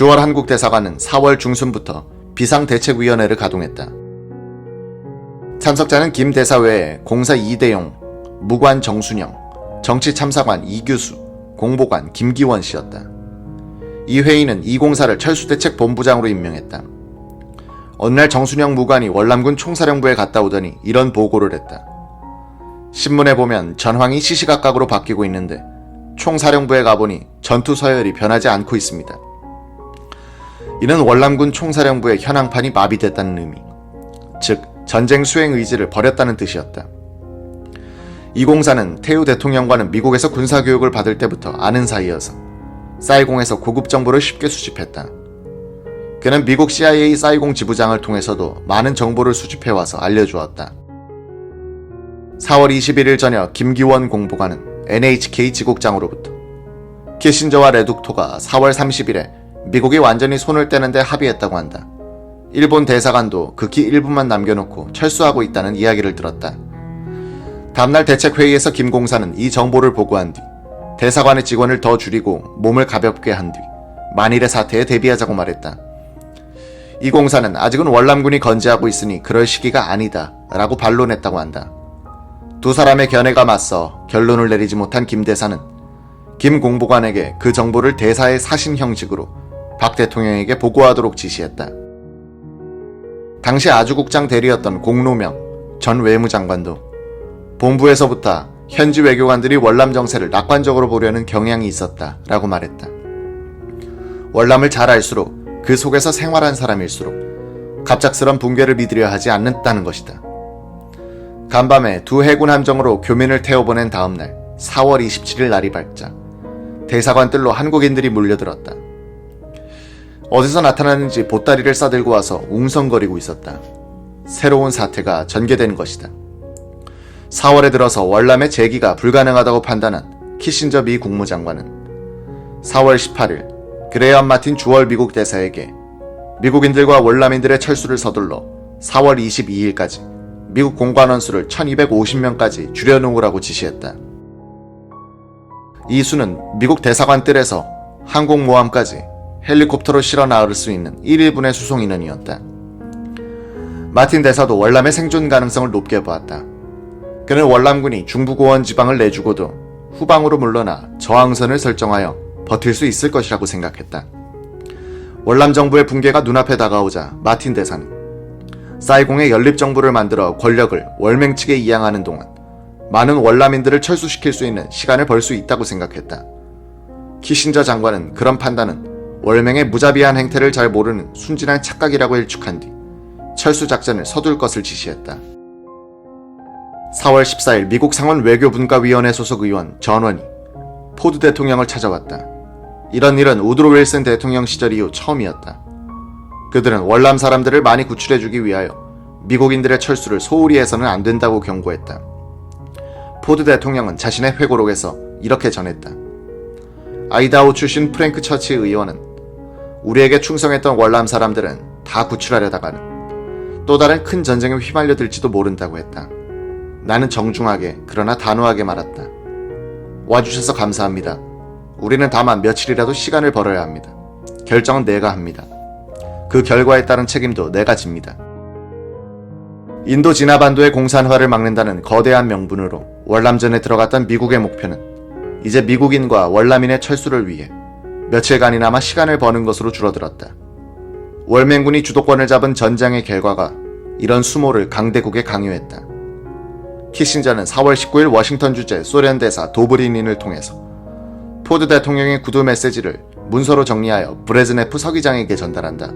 주월 한국대사관은 4월 중순부터 비상대책위원회를 가동했다. 참석자는 김 대사 외에 공사 이대용, 무관 정순영, 정치참사관 이규수, 공보관 김기원 씨였다. 이 회의는 이 공사를 철수대책본부장으로 임명했다. 어느 날 정순영 무관이 월남군 총사령부에 갔다 오더니 이런 보고를 했다. 신문에 보면 전황이 시시각각으로 바뀌고 있는데 총사령부에 가보니 전투 서열이 변하지 않고 있습니다. 이는 월남군 총사령부의 현황판이 마비됐다는 의미, 즉 전쟁 수행 의지를 버렸다는 뜻이었다. 이 공사는 태우 대통령과는 미국에서 군사교육을 받을 때부터 아는 사이여서 사이공에서 고급 정보를 쉽게 수집했다. 그는 미국 CIA 사이공 지부장을 통해서도 많은 정보를 수집해와서 알려주었다. 4월 21일 저녁 김기원 공보관은 NHK 지국장으로부터 키신저와 레둑토가 4월 30일에 미국이 완전히 손을 떼는데 합의했다고 한다. 일본 대사관도 극히 일부만 남겨놓고 철수하고 있다는 이야기를 들었다. 다음날 대책회의에서 김 공사는 이 정보를 보고한 뒤 대사관의 직원을 더 줄이고 몸을 가볍게 한 뒤 만일의 사태에 대비하자고 말했다. 이 공사는 아직은 월남군이 건재하고 있으니 그럴 시기가 아니다 라고 반론했다고 한다. 두 사람의 견해가 맞서 결론을 내리지 못한 김 대사는 김 공보관에게 그 정보를 대사의 사신 형식으로 박 대통령에게 보고하도록 지시했다. 당시 아주국장 대리였던 공로명 전 외무장관도 본부에서부터 현지 외교관들이 월남 정세를 낙관적으로 보려는 경향이 있었다 라고 말했다. 월남을 잘 알수록 그 속에서 생활한 사람일수록 갑작스런 붕괴를 믿으려 하지 않는다는 것이다. 간밤에 두 해군 함정으로 교민을 태워보낸 다음날 4월 27일 날이 밝자 대사관 뜰로 한국인들이 몰려들었다. 어디서 나타나는지 보따리를 싸들고 와서 웅성거리고 있었다. 새로운 사태가 전개된 것이다. 4월에 들어서 월남의 재기가 불가능하다고 판단한 키신저 미 국무장관은 4월 18일 그레이엄 마틴 주월 미국 대사에게 미국인들과 월남인들의 철수를 서둘러 4월 22일까지 미국 공관원 수를 1250명까지 줄여놓으라고 지시했다. 이 수는 미국 대사관 뜰에서 항공모함까지 헬리콥터로 실어 나을 수 있는 1인분의 수송 인원이었다. 마틴 대사도 월남의 생존 가능성을 높게 보았다. 그는 월남군이 중부고원 지방을 내주고도 후방으로 물러나 저항선을 설정하여 버틸 수 있을 것이라고 생각했다. 월남 정부의 붕괴가 눈앞에 다가오자 마틴 대사는 사이공의 연립정부를 만들어 권력을 월맹 측에 이양하는 동안 많은 월남인들을 철수시킬 수 있는 시간을 벌 수 있다고 생각했다. 키신저 장관은 그런 판단은 월맹의 무자비한 행태를 잘 모르는 순진한 착각이라고 일축한 뒤 철수 작전을 서둘 것을 지시했다. 4월 14일 미국 상원 외교분과위원회 소속 의원 전원이 포드 대통령을 찾아왔다. 이런 일은 우드로 윌슨 대통령 시절 이후 처음이었다. 그들은 월남 사람들을 많이 구출해주기 위하여 미국인들의 철수를 소홀히 해서는 안 된다고 경고했다. 포드 대통령은 자신의 회고록에서 이렇게 전했다. 아이다호 출신 프랭크 처치 의원은 우리에게 충성했던 월남 사람들은 다 구출하려다가는 또 다른 큰 전쟁에 휘말려들지도 모른다고 했다. 나는 정중하게 그러나 단호하게 말했다. 와주셔서 감사합니다. 우리는 다만 며칠이라도 시간을 벌어야 합니다. 결정은 내가 합니다. 그 결과에 따른 책임도 내가 집니다. 인도 지나반도의 공산화를 막는다는 거대한 명분으로 월남전에 들어갔던 미국의 목표는 이제 미국인과 월남인의 철수를 위해 며칠간이나마 시간을 버는 것으로 줄어들었다. 월맹군이 주도권을 잡은 전쟁의 결과가 이런 수모를 강대국에 강요했다. 키신저는 4월 19일 워싱턴 주재 소련 대사 도브리닌을 통해서 포드 대통령의 구두 메시지를 문서로 정리하여 브레즈네프 서기장에게 전달한다.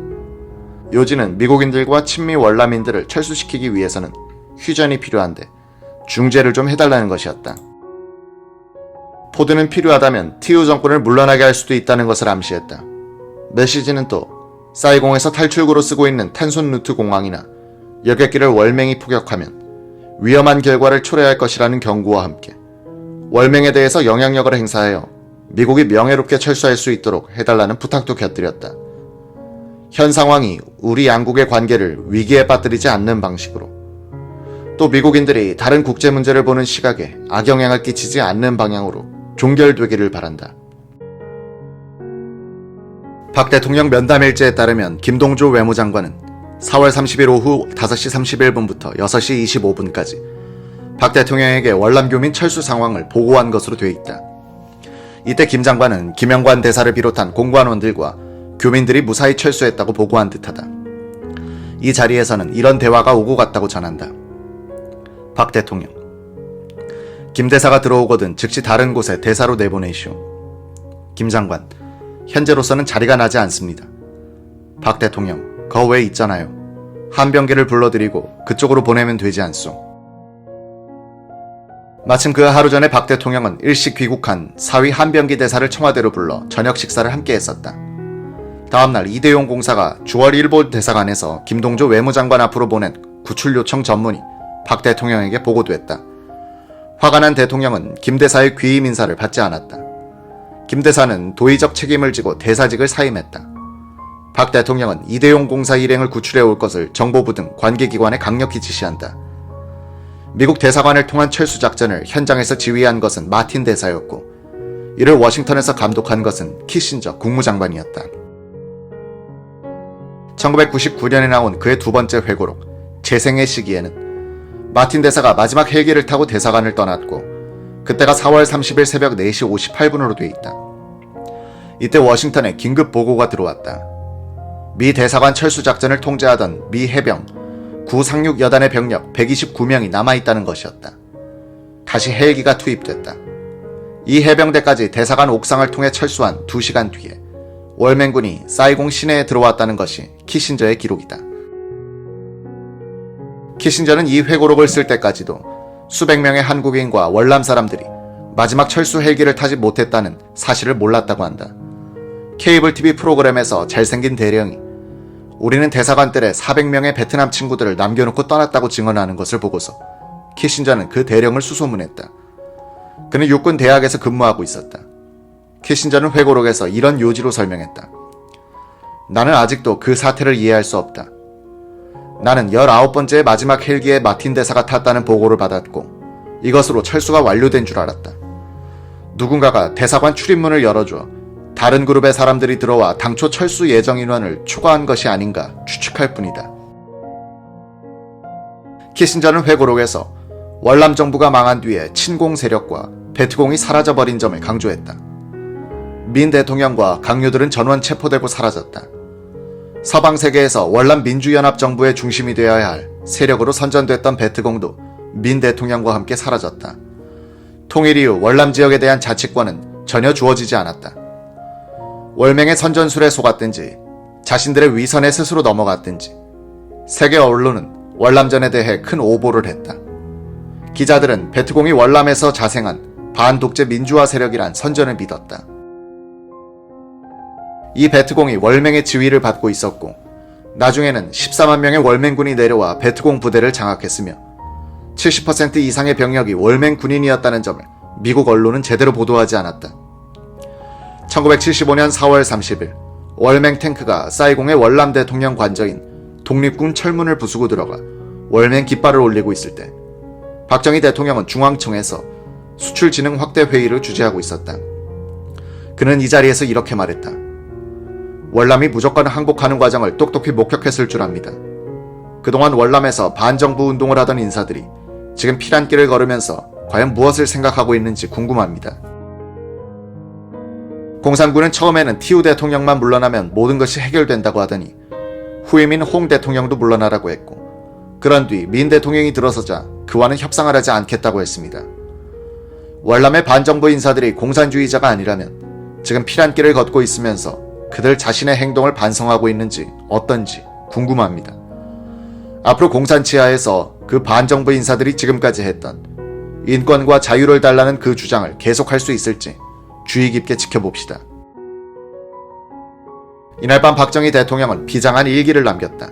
요지는 미국인들과 친미 월남인들을 철수시키기 위해서는 휴전이 필요한데 중재를 좀 해달라는 것이었다. 포드는 필요하다면 티우 정권을 물러나게 할 수도 있다는 것을 암시했다. 메시지는 또 사이공에서 탈출구로 쓰고 있는 탄손루트 공항이나 여객기를 월맹이 포격하면 위험한 결과를 초래할 것이라는 경고와 함께 월맹에 대해서 영향력을 행사하여 미국이 명예롭게 철수할 수 있도록 해달라는 부탁도 곁들였다. 현 상황이 우리 양국의 관계를 위기에 빠뜨리지 않는 방식으로 또 미국인들이 다른 국제 문제를 보는 시각에 악영향을 끼치지 않는 방향으로 종결되기를 바란다. 박 대통령 면담일지에 따르면 김동조 외무장관은 4월 30일 오후 5시 31분부터 6시 25분까지 박 대통령에게 월남교민 철수 상황을 보고한 것으로 돼 있다. 이때 김 장관은 김영관 대사를 비롯한 공관원들과 교민들이 무사히 철수했다고 보고한 듯하다. 이 자리에서는 이런 대화가 오고 갔다고 전한다. 박 대통령: 김 대사가 들어오거든 즉시 다른 곳에 대사로 내보내시오. 김 장관: 현재로서는 자리가 나지 않습니다. 박 대통령: 거 외에 있잖아요. 한병기를 불러들이고 그쪽으로 보내면 되지 않소. 마침 그 하루 전에 박 대통령은 일식 귀국한 사위 한병기 대사를 청와대로 불러 저녁 식사를 함께 했었다. 다음날 이대용 공사가 주월 일본 대사관에서 김동조 외무장관 앞으로 보낸 구출 요청 전문이 박 대통령에게 보고됐다. 화가 난 대통령은 김 대사의 귀임 인사를 받지 않았다. 김 대사는 도의적 책임을 지고 대사직을 사임했다. 박 대통령은 이대용 공사 일행을 구출해 올 것을 정보부 등 관계기관에 강력히 지시한다. 미국 대사관을 통한 철수 작전을 현장에서 지휘한 것은 마틴 대사였고, 이를 워싱턴에서 감독한 것은 키신저 국무장관이었다. 1999년에 나온 그의 두 번째 회고록 재생의 시기에는 마틴 대사가 마지막 헬기를 타고 대사관을 떠났고, 그때가 4월 30일 새벽 4시 58분으로 돼 있다. 이때 워싱턴에 긴급 보고가 들어왔다. 미 대사관 철수 작전을 통제하던 미 해병 구상륙 여단의 병력 129명이 남아있다는 것이었다. 다시 헬기가 투입됐다. 이 해병대까지 대사관 옥상을 통해 철수한 2시간 뒤에 월맹군이 사이공 시내에 들어왔다는 것이 키신저의 기록이다. 키신저는 이 회고록을 쓸 때까지도 수백 명의 한국인과 월남 사람들이 마지막 철수 헬기를 타지 못했다는 사실을 몰랐다고 한다. 케이블 TV 프로그램에서 잘생긴 대령이 우리는 대사관 뜰에 400명의 베트남 친구들을 남겨놓고 떠났다고 증언하는 것을 보고서 키신저는 그 대령을 수소문했다. 그는 육군 대학에서 근무하고 있었다. 키신저는 회고록에서 이런 요지로 설명했다. 나는 아직도 그 사태를 이해할 수 없다. 나는 19번째 마지막 헬기에 마틴 대사가 탔다는 보고를 받았고 이것으로 철수가 완료된 줄 알았다. 누군가가 대사관 출입문을 열어줘 다른 그룹의 사람들이 들어와 당초 철수 예정 인원을 초과한 것이 아닌가 추측할 뿐이다. 키신저는 회고록에서 월남 정부가 망한 뒤에 친공 세력과 베트공이 사라져버린 점을 강조했다. 민 대통령과 강요들은 전원 체포되고 사라졌다. 서방 세계에서 월남 민주연합 정부의 중심이 되어야 할 세력으로 선전됐던 베트공도 민 대통령과 함께 사라졌다. 통일 이후 월남 지역에 대한 자치권은 전혀 주어지지 않았다. 월맹의 선전술에 속았든지 자신들의 위선에 스스로 넘어갔든지 세계 언론은 월남전에 대해 큰 오보를 했다. 기자들은 베트공이 월남에서 자생한 반독재 민주화 세력이란 선전을 믿었다. 이 베트공이 월맹의 지휘를 받고 있었고 나중에는 14만 명의 월맹군이 내려와 베트공 부대를 장악했으며 70% 이상의 병력이 월맹 군인이었다는 점을 미국 언론은 제대로 보도하지 않았다. 1975년 4월 30일 월맹 탱크가 사이공의 월남 대통령 관저인 독립군 철문을 부수고 들어가 월맹 깃발을 올리고 있을 때 박정희 대통령은 중앙청에서 수출 진흥 확대 회의를 주재하고 있었다. 그는 이 자리에서 이렇게 말했다. 월남이 무조건 항복하는 과정을 똑똑히 목격했을 줄 압니다. 그동안 월남에서 반정부 운동을 하던 인사들이 지금 피란길을 걸으면서 과연 무엇을 생각하고 있는지 궁금합니다. 공산군은 처음에는 티우 대통령만 물러나면 모든 것이 해결된다고 하더니 후임인 홍 대통령도 물러나라고 했고 그런 뒤 민 대통령이 들어서자 그와는 협상을 하지 않겠다고 했습니다. 월남의 반정부 인사들이 공산주의자가 아니라면 지금 피란길을 걷고 있으면서 그들 자신의 행동을 반성하고 있는지 어떤지 궁금합니다. 앞으로 공산치하에서 그 반정부 인사들이 지금까지 했던 인권과 자유를 달라는 그 주장을 계속할 수 있을지 주의 깊게 지켜봅시다. 이날 밤 박정희 대통령은 비장한 일기를 남겼다.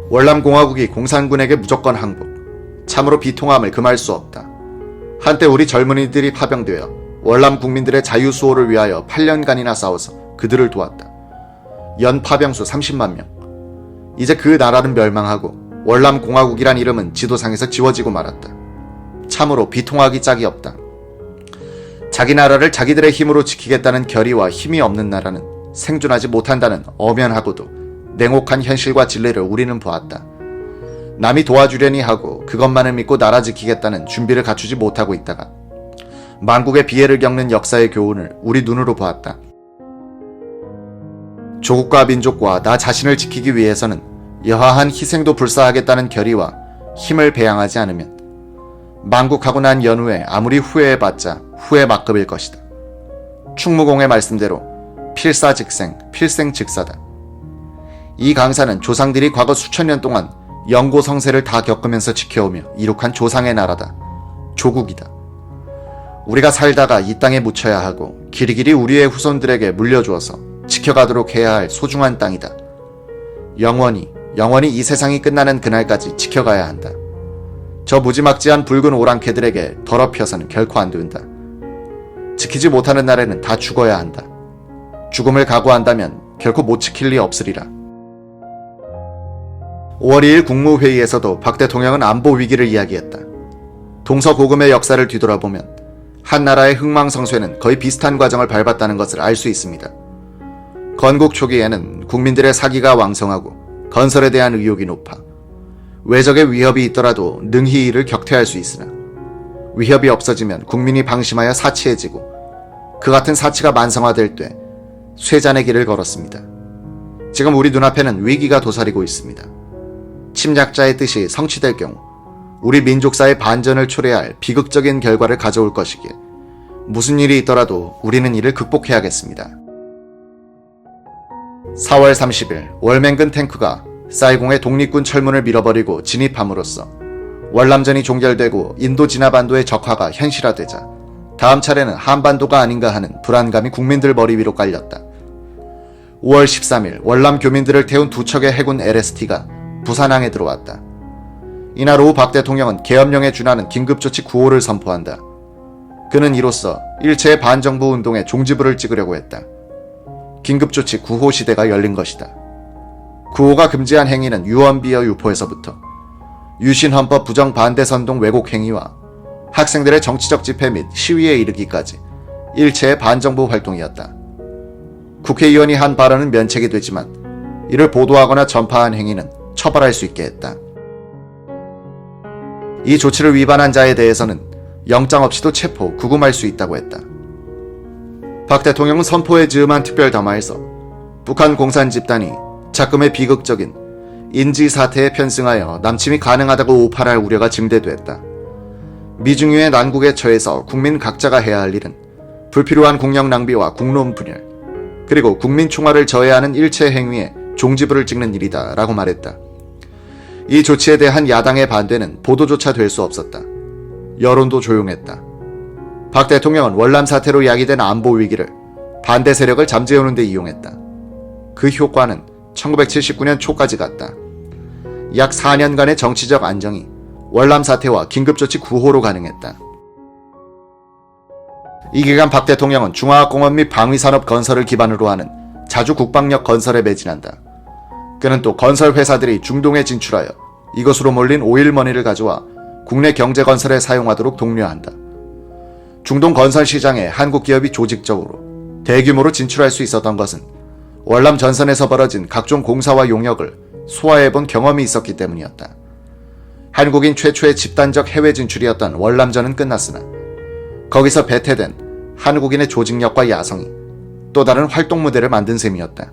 월남공화국이 공산군에게 무조건 항복. 참으로 비통함을 금할 수 없다. 한때 우리 젊은이들이 파병되어 월남 국민들의 자유수호를 위하여 8년간이나 싸워서 그들을 도왔다. 연 파병수 30만 명. 이제 그 나라는 멸망하고 월남공화국이란 이름은 지도상에서 지워지고 말았다. 참으로 비통하기 짝이 없다. 자기 나라를 자기들의 힘으로 지키겠다는 결의와 힘이 없는 나라는 생존하지 못한다는 엄연하고도 냉혹한 현실과 진리를 우리는 보았다. 남이 도와주려니 하고 그것만을 믿고 나라 지키겠다는 준비를 갖추지 못하고 있다가 만국의 비애를 겪는 역사의 교훈을 우리 눈으로 보았다. 조국과 민족과 나 자신을 지키기 위해서는 여하한 희생도 불사하겠다는 결의와 힘을 배양하지 않으면 만국하고 난 연후에 아무리 후회해봤자 후회 막급일 것이다. 충무공의 말씀대로 필사즉생, 필생즉사다. 이 강사는 조상들이 과거 수천 년 동안 영고성세를 다 겪으면서 지켜오며 이룩한 조상의 나라다. 조국이다. 우리가 살다가 이 땅에 묻혀야 하고 길이길이 우리의 후손들에게 물려주어서 지켜가도록 해야 할 소중한 땅이다. 영원히 이 세상이 끝나는 그날까지 지켜가야 한다. 저 무지막지한 붉은 오랑캐들에게 더럽혀서는 결코 안 된다. 지키지 못하는 날에는 다 죽어야 한다. 죽음을 각오한다면 결코 못 지킬 리 없으리라. 5월 2일 국무회의에서도 박 대통령은 안보 위기를 이야기했다. 동서고금의 역사를 뒤돌아보면 한 나라의 흥망성쇠는 거의 비슷한 과정을 밟았다는 것을 알 수 있습니다. 건국 초기에는 국민들의 사기가 왕성하고 건설에 대한 의욕이 높아 외적의 위협이 있더라도 능히 이를 격퇴할 수 있으나 위협이 없어지면 국민이 방심하여 사치해지고 그 같은 사치가 만성화될 때 쇠잔의 길을 걸었습니다. 지금 우리 눈앞에는 위기가 도사리고 있습니다. 침략자의 뜻이 성취될 경우 우리 민족사의 반전을 초래할 비극적인 결과를 가져올 것이기에 무슨 일이 있더라도 우리는 이를 극복해야겠습니다. 4월 30일 월맹근 탱크가 사이공의 독립군 철문을 밀어버리고 진입함으로써 월남전이 종결되고 인도 진화반도의 적화가 현실화되자 다음 차례는 한반도가 아닌가 하는 불안감이 국민들 머리 위로 깔렸다. 5월 13일 월남 교민들을 태운 두 척의 해군 LST가 부산항에 들어왔다. 이날 오후 박 대통령은 계엄령에 준하는 긴급조치 9호를 선포한다. 그는 이로써 일체의 반정부 운동에 종지부를 찍으려고 했다. 긴급조치 9호 시대가 열린 것이다. 9호가 금지한 행위는 유언비어 유포에서부터 유신헌법 부정 반대 선동 왜곡 행위와 학생들의 정치적 집회 및 시위에 이르기까지 일체의 반정부 활동이었다. 국회의원이 한 발언은 면책이 되지만 이를 보도하거나 전파한 행위는 처벌할 수 있게 했다. 이 조치를 위반한 자에 대해서는 영장 없이도 체포, 구금할 수 있다고 했다. 박 대통령은 선포에 즈음한 특별담화에서 북한 공산 집단이 작금의 비극적인 인지 사태에 편승하여 남침이 가능하다고 오판할 우려가 증대됐다. 미중유의 난국에 처해서 국민 각자가 해야 할 일은 불필요한 국력 낭비와 국론 분열, 그리고 국민 총화를 저해하는 일체 행위에 종지부를 찍는 일이다 라고 말했다. 이 조치에 대한 야당의 반대는 보도조차 될 수 없었다. 여론도 조용했다. 박 대통령은 월남 사태로 야기된 안보 위기를 반대 세력을 잠재우는 데 이용했다. 그 효과는 1979년 초까지 갔다. 약 4년간의 정치적 안정이 월남 사태와 긴급조치 9호로 가능했다. 이 기간 박 대통령은 중화학공업 및 방위산업 건설을 기반으로 하는 자주 국방력 건설에 매진한다. 그는 또 건설 회사들이 중동에 진출하여 이것으로 몰린 오일머니를 가져와 국내 경제 건설에 사용하도록 독려한다. 중동 건설 시장에 한국 기업이 조직적으로 대규모로 진출할 수 있었던 것은 월남 전선에서 벌어진 각종 공사와 용역을 소화해본 경험이 있었기 때문이었다. 한국인 최초의 집단적 해외 진출이었던 월남전은 끝났으나 거기서 배태된 한국인의 조직력과 야성이 또 다른 활동 무대를 만든 셈이었다.